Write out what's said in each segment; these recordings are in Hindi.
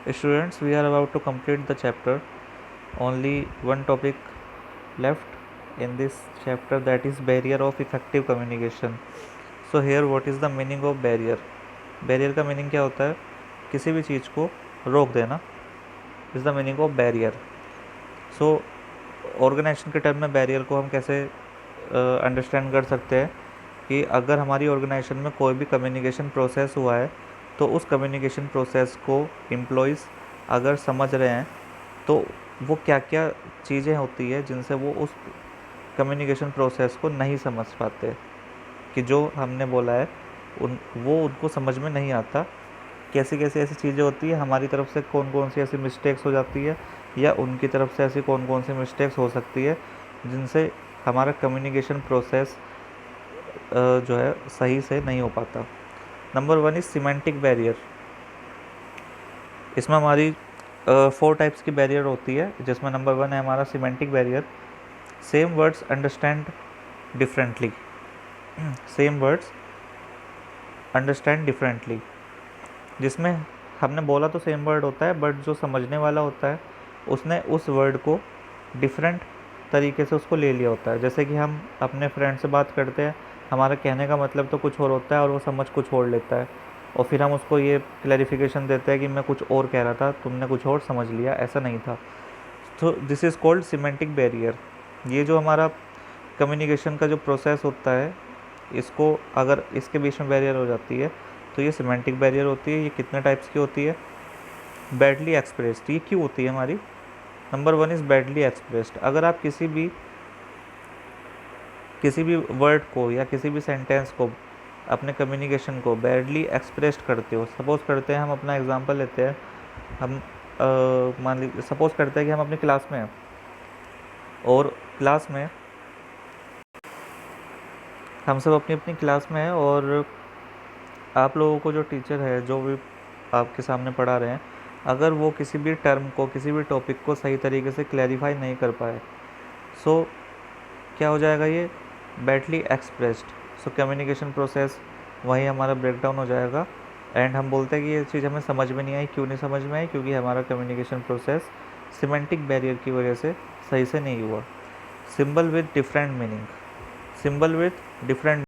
Students, we are about to complete the chapter. Only one topic left in this chapter, that is barrier of effective communication. So here what is the meaning of barrier? Barrier का मीनिंग क्या होता है? किसी भी चीज़ को रोक देना is the meaning of barrier. So organization के टर्म में बैरियर को हम कैसे अंडरस्टैंड कर सकते हैं कि अगर हमारी ऑर्गेनाइजेशन में कोई भी कम्युनिकेशन प्रोसेस हुआ है तो उस कम्युनिकेशन प्रोसेस को एम्प्लॉयज़ अगर समझ रहे हैं तो वो क्या क्या चीज़ें होती है जिनसे वो उस कम्युनिकेशन प्रोसेस को नहीं समझ पाते, कि जो हमने बोला है उनको समझ में नहीं आता. कैसी कैसी ऐसी चीज़ें होती है, हमारी तरफ से कौन कौन सी ऐसी मिस्टेक्स हो जाती है या उनकी तरफ से ऐसी कौन कौन सी मिस्टेक्स हो सकती है जिनसे हमारा कम्युनिकेशन प्रोसेस जो है सही से नहीं हो पाता. Number 1 is semantic barrier. इसमें हमारी 4 टाइप्स की बैरियर होती है, जिसमें नंबर 1 है हमारा semantic barrier. Same words understand differently. Same words understand differently, जिसमें हमने बोला तो सेम वर्ड होता है, बट जो समझने वाला होता है उसने उस वर्ड को डिफरेंट तरीके से उसको ले लिया होता है. जैसे कि हम अपने फ्रेंड से बात करते हैं, हमारा कहने का मतलब तो कुछ और होता है और वो समझ कुछ और लेता है, और फिर हम उसको ये क्लैरिफिकेशन देते हैं कि मैं कुछ और कह रहा था, तुमने कुछ और समझ लिया, ऐसा नहीं था. तो this is called semantic barrier. ये जो हमारा कम्युनिकेशन का जो प्रोसेस होता है, इसको अगर इसके बीच में बैरियर हो जाती है तो ये सिमेंटिक बैरियर होती है. ये कितने टाइप्स की होती है? Badly expressed. ये क्यों होती है हमारी? Number 1 is badly expressed. अगर आप किसी भी वर्ड को या किसी भी सेंटेंस को, अपने कम्युनिकेशन को बैडली एक्सप्रेस्ड करते हो, सपोज़ करते हैं, हम अपना एग्जांपल लेते हैं, हम मान लीजिए सपोज़ करते हैं कि हम अपनी क्लास में हैं और क्लास में हम सब अपनी अपनी क्लास में हैं और आप लोगों को जो टीचर है, जो भी आपके सामने पढ़ा रहे हैं, अगर वो किसी भी टर्म को, किसी भी टॉपिक को सही तरीके से क्लैरिफाई नहीं कर पाए, सो क्या हो जाएगा? ये badly expressed. So communication process वहीं हमारा ब्रेक डाउन हो जाएगा एंड हम बोलते हैं कि ये चीज़ हमें समझ में नहीं आई. क्यों नहीं समझ में आई? क्योंकि हमारा कम्युनिकेशन प्रोसेस सिमेंटिक बैरियर की वजह से सही से नहीं हुआ. Symbol with different meaning. Symbol with different,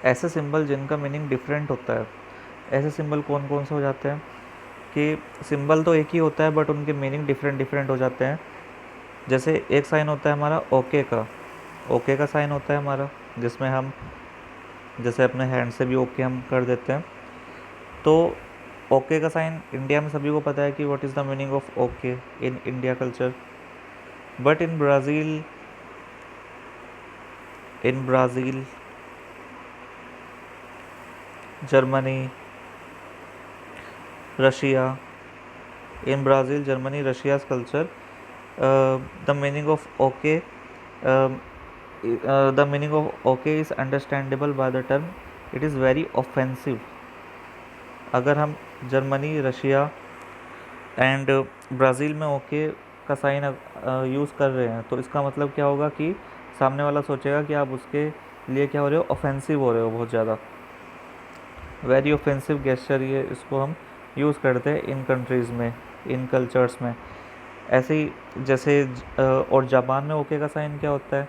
ऐसे सिंबल जिनका मीनिंग डिफरेंट होता है. ऐसे सिंबल कौन कौन से हो जाते हैं कि सिंबल तो एक ही होता है बट उनके मीनिंग डिफरेंट डिफरेंट हो जाते हैं. जैसे एक साइन होता है हमारा ओके का. ओके का साइन होता है हमारा, जिसमें हम जैसे अपने हैंड से भी ओके हम कर देते हैं. तो ओके का साइन इंडिया में सभी को पता है कि what is the meaning of okay in India culture. But in Brazil, Germany, Russia, in Brazil, Germany, Russia's culture, the meaning of okay, um, the meaning of okay is understandable by the term it is very offensive. अगर हम जर्मनी, रशिया एंड ब्राज़ील में ओके का साइन यूज़ कर रहे हैं तो इसका मतलब क्या होगा कि सामने वाला सोचेगा कि आप उसके लिए क्या हो रहे हो? ऑफेंसिव हो रहे हो बहुत ज़्यादा. वेरी ऑफेंसिव गेस्चर, ये इसको हम यूज़ करते हैं इन कंट्रीज़ में, इन कल्चर्स में. ऐसे ही जैसे और जापान में ओके का साइन क्या होता है?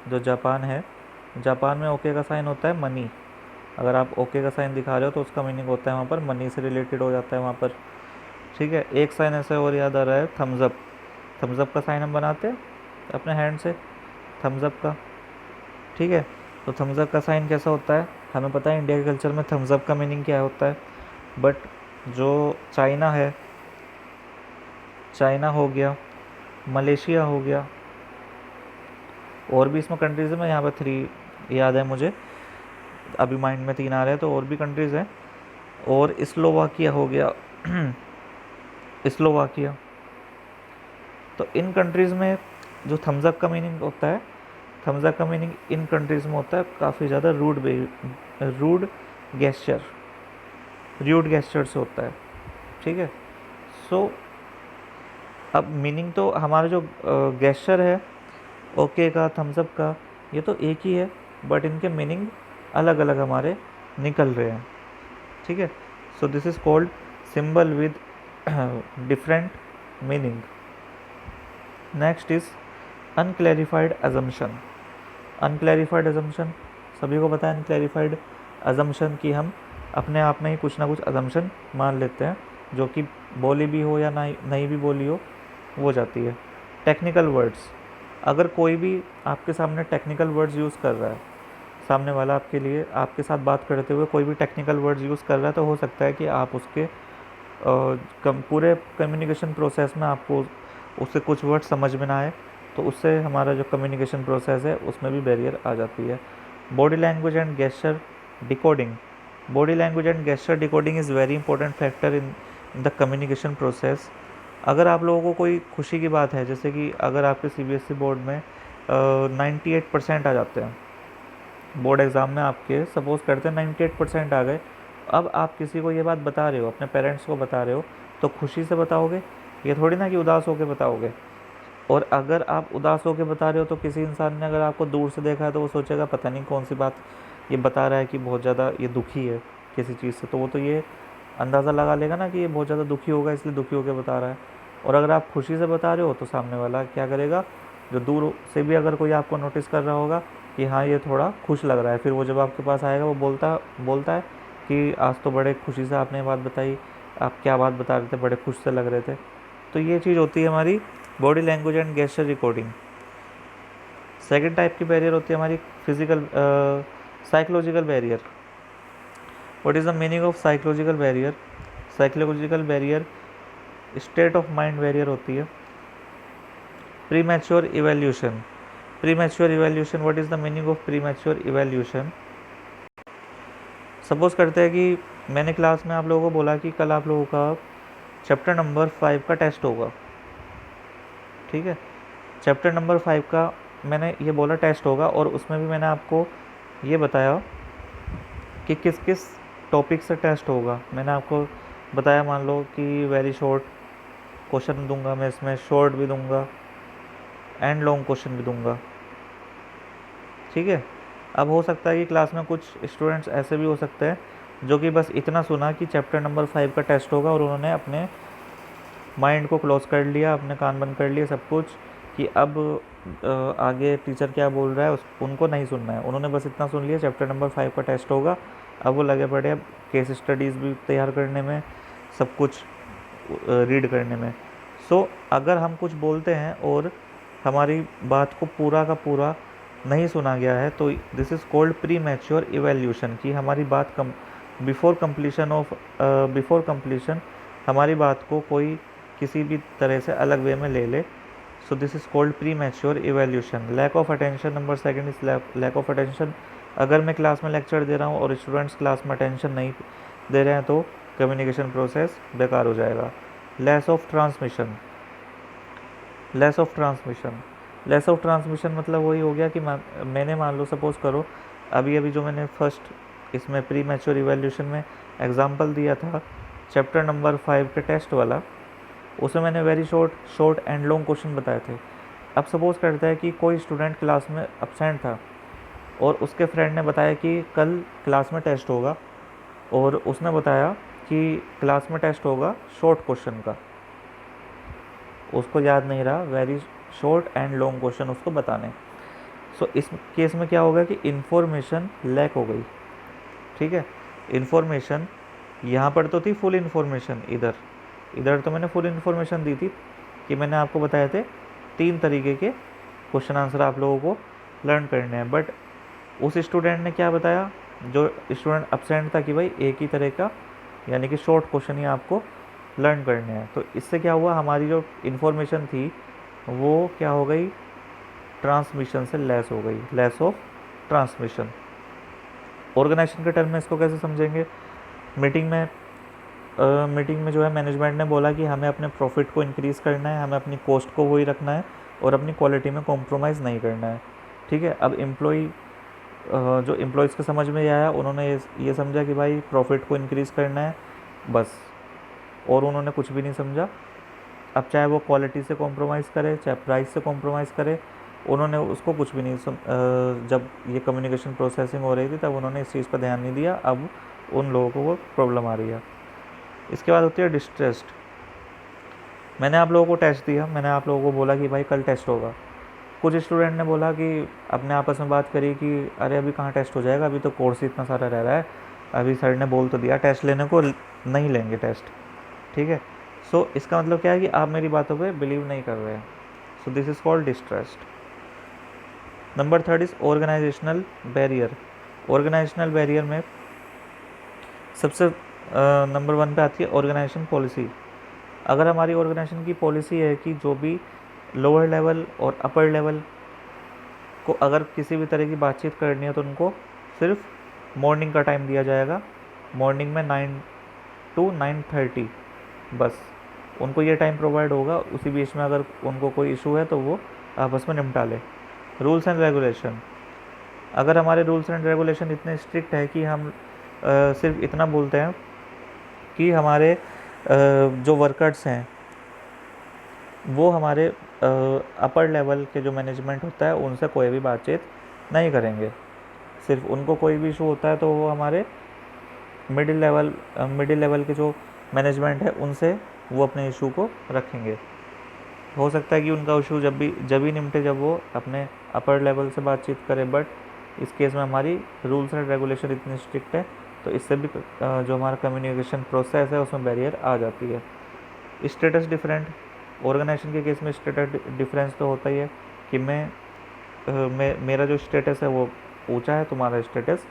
जो जापान है, जापान में ओके का साइन होता है मनी. अगर आप ओके का साइन दिखा रहे हो तो उसका मीनिंग होता है वहाँ पर मनी से रिलेटेड हो जाता है वहाँ पर. ठीक है. एक साइन ऐसे और याद आ रहा है, थम्स अप. थम्स अप का साइन हम बनाते हैं अपने हैंड से, थम्स अप का. ठीक है. तो थम्स अप का साइन कैसा होता है? हमें पता है इंडिया के कल्चर में थम्स अप का मीनिंग क्या होता है. बट जो चाइना है, चाइना हो गया, मलेशिया हो गया, और भी इसमें कंट्रीज़ है, मैं यहाँ पर 3 याद है मुझे, अभी माइंड में 3 आ रहे हैं, तो और भी कंट्रीज़ हैं. और स्लोवाकिया हो गया स्लोवाकिया. तो इन कंट्रीज़ में जो थम्स अप का मीनिंग होता है, थम्स अप का मीनिंग इन कंट्रीज़ में होता है काफ़ी ज़्यादा रूड गेस्चर, र्यूड गेस्चर से होता है. ठीक है. सो अब मीनिंग तो हमारा जो गेस्चर है ओके का, थम्स अप का, ये तो एक ही है, बट इनके मीनिंग अलग अलग हमारे निकल रहे हैं. ठीक है. So this is called symbol with different meaning. Next is unclarified assumption. Unclarified assumption, सभी को पता है अनक्लैरिफाइड अजम्पशन कि हम अपने आप में ही कुछ ना कुछ अजम्पशन मान लेते हैं, जो कि बोली भी हो या नहीं भी बोली हो जाती है। टेक्निकल वर्ड्स, अगर कोई भी आपके सामने टेक्निकल वर्ड्स यूज़ कर रहा है, सामने वाला आपके लिए आपके साथ बात करते हुए कोई भी टेक्निकल वर्ड्स यूज़ कर रहा है, तो हो सकता है कि आप उसके पूरे कम्युनिकेशन प्रोसेस में आपको उससे कुछ वर्ड समझ में ना आए, तो उससे हमारा जो कम्युनिकेशन प्रोसेस है उसमें भी बैरियर आ जाती है। Body language and gesture decoding, body language and gesture decoding is very important factor in the communication process. अगर आप लोगों को कोई खुशी की बात है, जैसे कि अगर आपके CBSE बोर्ड में 98% आ जाते हैं, बोर्ड एग्ज़ाम में आपके सपोज़ करते हैं 98% आ गए, अब आप किसी को ये बात बता रहे हो, अपने पेरेंट्स को बता रहे हो, तो खुशी से बताओगे, ये थोड़ी ना कि उदास होकर बताओगे। और अगर आप उदास होकर बता रहे हो, तो किसी इंसान ने अगर आपको दूर से देखा है तो वो सोचेगा पता नहीं कौन सी बात ये बता रहा है कि बहुत ज़्यादा ये दुखी है किसी चीज़ से, तो वो तो ये अंदाज़ा लगा लेगा ना कि ये बहुत ज़्यादा दुखी होगा, इसलिए दुखी होकर बता रहा है। और अगर आप खुशी से बता रहे हो तो सामने वाला क्या करेगा, जो दूर से भी अगर कोई आपको नोटिस कर रहा होगा कि हाँ ये थोड़ा खुश लग रहा है, फिर वो जब आपके पास आएगा वो बोलता है कि आज तो बड़े खुशी से आपने बात बताई, आप क्या बात बता रहे थे, बड़े खुश से लग रहे थे। तो ये चीज़ होती है हमारी body language and gesture recording. Second type की बैरियर होती है हमारी physical psychological barrier. What is the meaning of psychological barrier? Psychological barrier state of mind barrier होती है। Premature evaluation, premature evaluation, what is the meaning of premature evaluation? Suppose करते हैं कि मैंने क्लास में आप लोगों को बोला कि कल आप लोगों का चैप्टर नंबर 5 का टेस्ट होगा, ठीक है। चैप्टर नंबर 5 का मैंने ये बोला टेस्ट होगा, और उसमें भी मैंने आपको ये बताया कि किस किस टॉपिक से टेस्ट होगा। मैंने आपको बताया, मान लो कि वेरी शॉर्ट क्वेश्चन दूंगा मैं, इसमें शॉर्ट भी दूंगा एंड लॉन्ग क्वेश्चन भी दूंगा, ठीक है। अब हो सकता है कि क्लास में कुछ स्टूडेंट्स ऐसे भी हो सकते हैं जो कि बस इतना सुना कि चैप्टर नंबर 5 का टेस्ट होगा, और उन्होंने अपने माइंड को क्लोज कर लिया, अपने कान बंद कर लिए सब कुछ, कि अब आगे टीचर क्या बोल रहा है उनको नहीं सुनना है। उन्होंने बस इतना सुन लिया चैप्टर नंबर 5 का टेस्ट होगा, अब वो लगे पड़े अब केस स्टडीज़ भी तैयार करने में, सब कुछ रीड करने में। सो अगर हम कुछ बोलते हैं और हमारी बात को पूरा का पूरा नहीं सुना गया है, तो this is called premature evaluation, कि हमारी बात बिफोर कंप्लीशन हमारी बात को कोई किसी भी तरह से अलग वे में ले ले। So this is called premature evaluation. Lack of attention, number second is lack of attention. अगर मैं क्लास में लेक्चर दे रहा हूँ और स्टूडेंट्स क्लास में अटेंशन नहीं दे रहे हैं, तो कम्युनिकेशन प्रोसेस बेकार हो जाएगा। Less of transmission, less of transmission, less of transmission मतलब वही हो गया कि मैंने मान लो सपोज़ करो अभी जो मैंने फर्स्ट इसमें प्री मैच्योर इवैल्यूएशन में एग्जांपल दिया था चैप्टर नंबर 5 के टेस्ट वाला, उसमें मैंने very short and long question बताए थे। अब सपोज़ करता है कि कोई स्टूडेंट क्लास में अब्सेंट था और उसके फ्रेंड ने बताया कि कल क्लास में टेस्ट होगा, और उसने बताया कि क्लास में टेस्ट होगा शॉर्ट क्वेश्चन का, उसको याद नहीं रहा very short and long question उसको बताने। सो इस केस में क्या होगा कि इन्फॉर्मेशन लैक हो गई, ठीक है। इन्फॉर्मेशन यहाँ पर तो थी फुल इन्फॉर्मेशन, इधर तो मैंने फुल इन्फॉर्मेशन दी थी कि मैंने आपको बताए थे 3 तरीके के क्वेश्चन आंसर आप लोगों को लर्न करने हैं, बट उस स्टूडेंट ने क्या बताया, जो स्टूडेंट अब्सेंट था, कि भाई एक ही तरह का यानी कि शॉर्ट क्वेश्चन ही आपको लर्न करने हैं। तो इससे क्या हुआ, हमारी जो इन्फॉर्मेशन थी वो क्या हो गई, ट्रांसमिशन से लेस हो गई, लेस ऑफ ट्रांसमिशन। ऑर्गेनाइजेशन के टर्म में इसको कैसे समझेंगे? मीटिंग में जो है मैनेजमेंट ने बोला कि हमें अपने प्रॉफिट को इंक्रीज़ करना है, हमें अपनी कॉस्ट को वही रखना है और अपनी क्वालिटी में कॉम्प्रोमाइज़ नहीं करना है, ठीक है। अब जो एम्प्लॉयज़ को समझ में आया, उन्होंने ये समझा कि भाई प्रॉफिट को इंक्रीज़ करना है बस, और उन्होंने कुछ भी नहीं समझा। अब चाहे वो क्वालिटी से कॉम्प्रोमाइज़ करे, चाहे प्राइस से कॉम्प्रोमाइज़ करे, उन्होंने उसको कुछ भी नहीं जब ये कम्युनिकेशन प्रोसेसिंग हो रही थी तब उन्होंने इस चीज़ पर ध्यान नहीं दिया, अब उन लोगों को वो प्रॉब्लम आ रही है। इसके बाद होती है डिस्ट्रेस्ड। मैंने आप लोगों को टेस्ट दिया, मैंने आप लोगों को बोला कि भाई कल टेस्ट होगा। कुछ स्टूडेंट ने बोला कि अपने आपस में बात करी कि अरे अभी कहाँ टेस्ट हो जाएगा, अभी तो कोर्स ही इतना सारा रह रहा है, अभी सर ने बोल तो दिया टेस्ट लेने को, नहीं लेंगे टेस्ट। ठीक है, सो इसका मतलब क्या है कि आप मेरी बातों पे बिलीव नहीं कर रहे हैं। So this is called distrust. Number third is organizational barrier. Organizational barrier में सबसे नंबर वन पे आती है ऑर्गेनाइजेशन पॉलिसी। अगर हमारी ऑर्गेनाइजेशन की पॉलिसी है कि जो भी लोअर लेवल और अपर लेवल को अगर किसी भी तरह की बातचीत करनी है तो उनको सिर्फ मॉर्निंग का टाइम दिया जाएगा, मॉर्निंग में 9 to 9:30 बस उनको ये टाइम प्रोवाइड होगा। उसी बीच में अगर उनको कोई इशू है तो वो आपस में निपटा ले। रूल्स एंड रेगुलेशन, अगर हमारे रूल्स एंड रेगुलेशन इतने स्ट्रिक्ट है कि हम सिर्फ इतना बोलते हैं कि हमारे जो वर्कर्स हैं वो हमारे अपर लेवल के जो मैनेजमेंट होता है उनसे कोई भी बातचीत नहीं करेंगे। सिर्फ उनको कोई भी इशू होता है तो वो हमारे मिडिल लेवल के जो मैनेजमेंट है उनसे वो अपने इशू को रखेंगे। हो सकता है कि उनका इशू जब ही निपटे जब वो अपने अपर लेवल से बातचीत करें, बट इस केस में हमारी रूल्स एंड रेगुलेशन इतनी स्ट्रिक्ट है तो इससे भी जो हमारा कम्युनिकेशन प्रोसेस है उसमें बैरियर आ जाती है। स्टेटस डिफरेंट, ऑर्गेनाइजेशन के केस में स्टेटस डिफरेंस तो होता ही है कि मेरा जो स्टेटस है वो ऊंचा है, तुम्हारा स्टेटस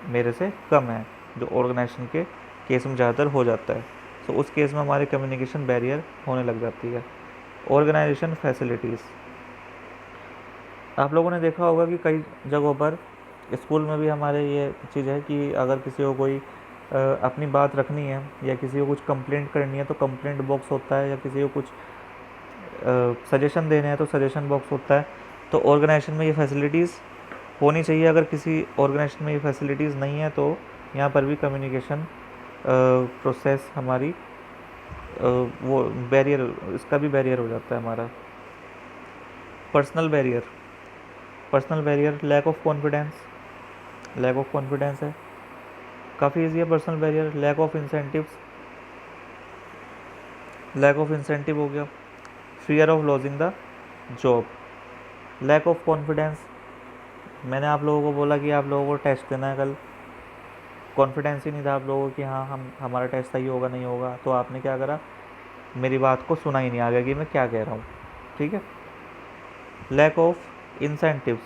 मेरे से कम है, जो ऑर्गेनाइजेशन के केस में ज़्यादातर हो जाता है। तो उस केस में हमारी कम्युनिकेशन बैरियर होने लग जाती है। ऑर्गेनाइजेशन फैसिलिटीज़, आप लोगों ने देखा होगा कि कई जगहों पर स्कूल में भी हमारे ये चीज़ है कि अगर किसी को कोई अपनी बात रखनी है या किसी को कुछ कंप्लेंट करनी है तो कंप्लेंट बॉक्स होता है, या किसी को कुछ सजेशन देने हैं तो सजेशन बॉक्स होता है। तो ऑर्गेनाइजेशन में ये फैसिलिटीज़ होनी चाहिए। अगर किसी ऑर्गेनाइजेशन में ये फैसिलिटीज़ नहीं है तो यहाँ पर भी कम्युनिकेशन प्रोसेस हमारी वो बैरियर, इसका भी बैरियर हो जाता है हमारा। Personal barrier, personal barrier lack of confidence है, काफ़ी ईजी है। Personal barrier lack of incentive हो गया। Fear of losing the job. Lack of confidence, मैंने आप लोगों को बोला कि आप लोगों को टेस्ट देना है कल, कॉन्फिडेंस ही नहीं था आप लोगों को कि हाँ हमारा टेस्ट सही होगा नहीं होगा, तो आपने क्या करा, मेरी बात को सुना ही नहीं आगे कि मैं क्या कह रहा हूँ। ठीक है। Lack of incentives,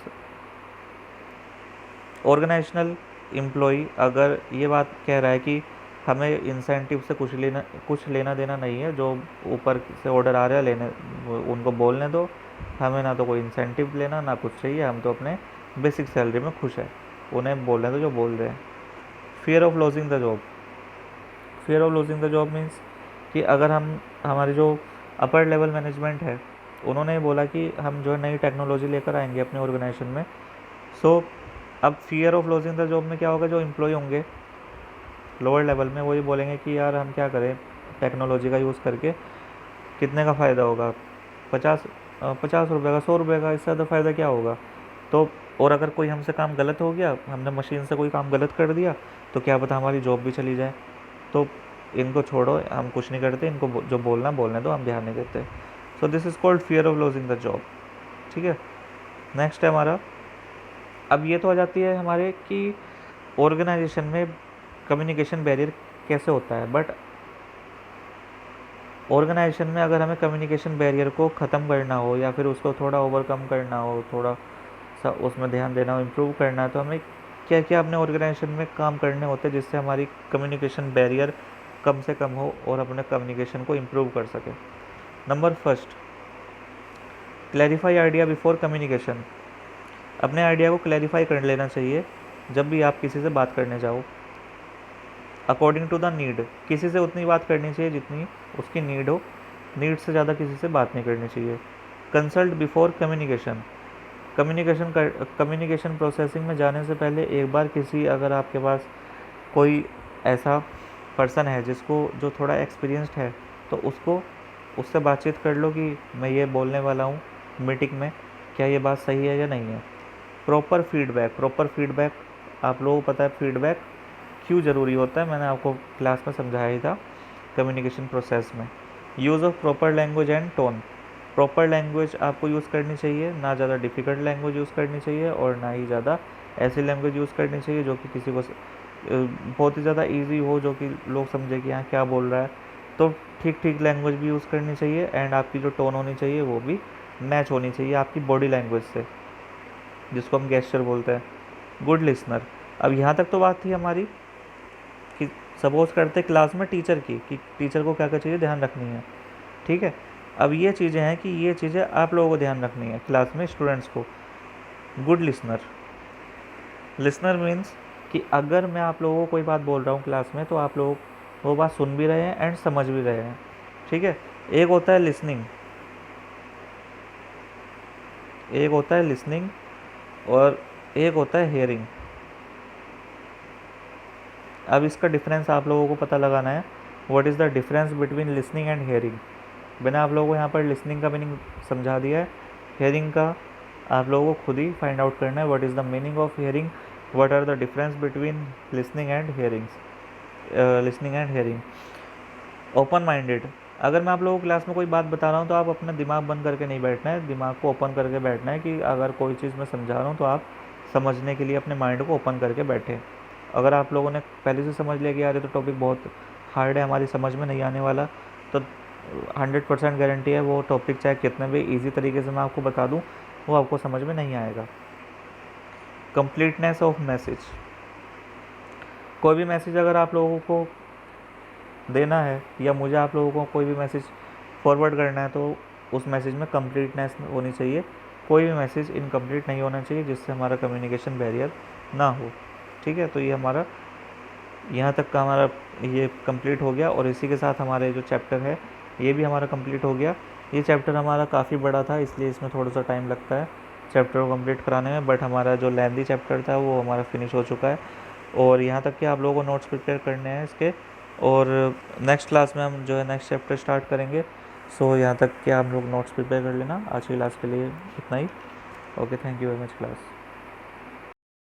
organizational employee अगर ये बात कह रहा है कि हमें इंसेंटिव से कुछ लेना देना नहीं है, जो ऊपर से ऑर्डर आ रहा है लेने उनको बोलने दो, हमें ना तो कोई इंसेंटिव लेना ना कुछ चाहिए, हम तो अपने बेसिक सैलरी में खुश है, उन्हें बोलने दो जो बोल रहे हैं। Fear of losing the job, fear of losing the job means कि अगर हमारे जो अपर लेवल मैनेजमेंट है उन्होंने बोला कि हम जो नई टेक्नोलॉजी लेकर आएंगे अपने ऑर्गेनाइजेशन में, सो अब fear of losing the job में क्या होगा, जो एम्प्लॉय होंगे लोअर लेवल में वो ये बोलेंगे कि यार हम क्या करें टेक्नोलॉजी का यूज़ करके, कितने का फ़ायदा होगा, 50 रुपये का, 100 रुपये का, इससे ज़्यादा फ़ायदा क्या होगा। तो और अगर कोई हमसे काम गलत हो गया, हमने मशीन से कोई काम गलत कर दिया, तो क्या पता हमारी जॉब भी चली जाए। तो इनको छोड़ो, हम कुछ नहीं करते, इनको जो बोलना बोलने दो, हम ध्यान नहीं देते। सो this is called fear of losing the job. ठीक है। नेक्स्ट है हमारा, अब ये तो आ जाती है हमारे कि ऑर्गेनाइजेशन में कम्युनिकेशन बैरियर कैसे होता है, बट ऑर्गेनाइजेशन में अगर हमें कम्युनिकेशन बैरियर को ख़त्म करना हो या फिर उसको थोड़ा ओवरकम करना हो, थोड़ा सा उसमें ध्यान देना हो, इम्प्रूव करना है, तो हमें क्या क्या अपने ऑर्गेनाइजेशन में काम करने होते हैं जिससे हमारी कम्युनिकेशन बैरियर कम से कम हो और अपने कम्युनिकेशन को इम्प्रूव कर सके। Number first, clarify idea before communication. अपने आइडिया को क्लैरिफाई कर लेना चाहिए जब भी आप किसी से बात करने जाओ। अकॉर्डिंग टू द नीड, किसी से उतनी बात करनी चाहिए जितनी उसकी नीड हो, नीड से ज़्यादा किसी से बात नहीं करनी चाहिए। Consult before communication, communication processing में जाने से पहले एक बार अगर आपके पास कोई ऐसा पर्सन है जो थोड़ा एक्सपीरियंस्ड है, तो उससे बातचीत कर लो कि मैं ये बोलने वाला हूँ मीटिंग में, क्या ये बात सही है या नहीं है। प्रॉपर फीडबैक, आप लोगों को पता है फीडबैक क्यों ज़रूरी होता है, मैंने आपको क्लास में समझाया ही था कम्युनिकेशन प्रोसेस में। Use of proper language and tone. Proper language आपको यूज़ करनी चाहिए, ना ज़्यादा डिफ़िकल्ट लैंग्वेज यूज़ करनी चाहिए और ना ही ज़्यादा ऐसी लैंग्वेज यूज़ करनी चाहिए जो कि किसी को बहुत ही ज़्यादा इजी हो, जो कि लोग समझे कि यहाँ क्या बोल रहा है। तो ठीक ठीक लैंग्वेज भी यूज़ करनी चाहिए एंड आपकी जो टोन होनी चाहिए वो भी मैच होनी चाहिए आपकी बॉडी लैंग्वेज से, जिसको हम गेस्चर बोलते हैं। Good listener. अब यहाँ तक तो बात थी हमारी कि सपोज करते क्लास में टीचर की, कि टीचर को क्या क्या चीज़ें ध्यान रखनी है, ठीक है। अब ये चीज़ें हैं कि ये चीज़ें आप लोगों को ध्यान रखनी है क्लास में स्टूडेंट्स को। Good listener. लिसनर मीन्स कि अगर मैं आप लोगों को कोई बात बोल रहा हूँ क्लास में, तो आप लोग वो बात सुन भी रहे हैं एंड समझ भी रहे हैं, ठीक है। एक होता है लिसनिंग, एक होता है लिसनिंग और एक होता है हेयरिंग। अब इसका डिफरेंस आप लोगों को पता लगाना है। What is the difference between listening and hearing. मैंने आप लोगों को यहाँ पर लिसनिंग का मीनिंग समझा दिया है, हेयरिंग का आप लोगों को खुद ही फाइंड आउट करना है। What is the meaning of hearing, what are the difference between listening and hearing. Open minded. अगर मैं आप लोगों को क्लास में कोई बात बता रहा हूँ तो आप अपना दिमाग बंद करके नहीं बैठना है, दिमाग को ओपन करके बैठना है कि अगर कोई चीज़ मैं समझा रहा हूँ तो आप समझने के लिए अपने माइंड को ओपन करके बैठे। अगर आप लोगों ने पहले से समझ लिया कि यार ये तो टॉपिक बहुत हार्ड है, हमारी समझ में नहीं आने वाला, तो 100% गारंटी है वो टॉपिक चाहे कितने भी ईजी तरीके से मैं आपको बता दूँ, वो आपको समझ में नहीं आएगा। Completeness of message. कोई भी मैसेज अगर आप लोगों को देना है या मुझे आप लोगों को कोई भी मैसेज फॉरवर्ड करना है, तो उस मैसेज में कंप्लीटनेस होनी चाहिए। कोई भी मैसेज इनकम्प्लीट नहीं होना चाहिए जिससे हमारा कम्युनिकेशन बैरियर ना हो, ठीक है। तो ये हमारा यहाँ तक का हमारा ये कंप्लीट हो गया और इसी के साथ हमारे जो चैप्टर है ये भी हमारा कंप्लीट हो गया। ये चैप्टर हमारा काफ़ी बड़ा था, इसलिए इसमें थोड़ा सा टाइम लगता है चैप्टर को कंप्लीट कराने में, बट हमारा जो लेंथी चैप्टर था वो हमारा फिनिश हो चुका है। और यहाँ तक कि आप लोगों को नोट्स प्रिपेयर करने हैं इसके, और नेक्स्ट क्लास में हम जो है नेक्स्ट चैप्टर स्टार्ट करेंगे। सो यहाँ तक कि आप लोग नोट्स प्रिपेयर कर लेना। आज की क्लास के लिए इतना ही। Okay, thank you very much class.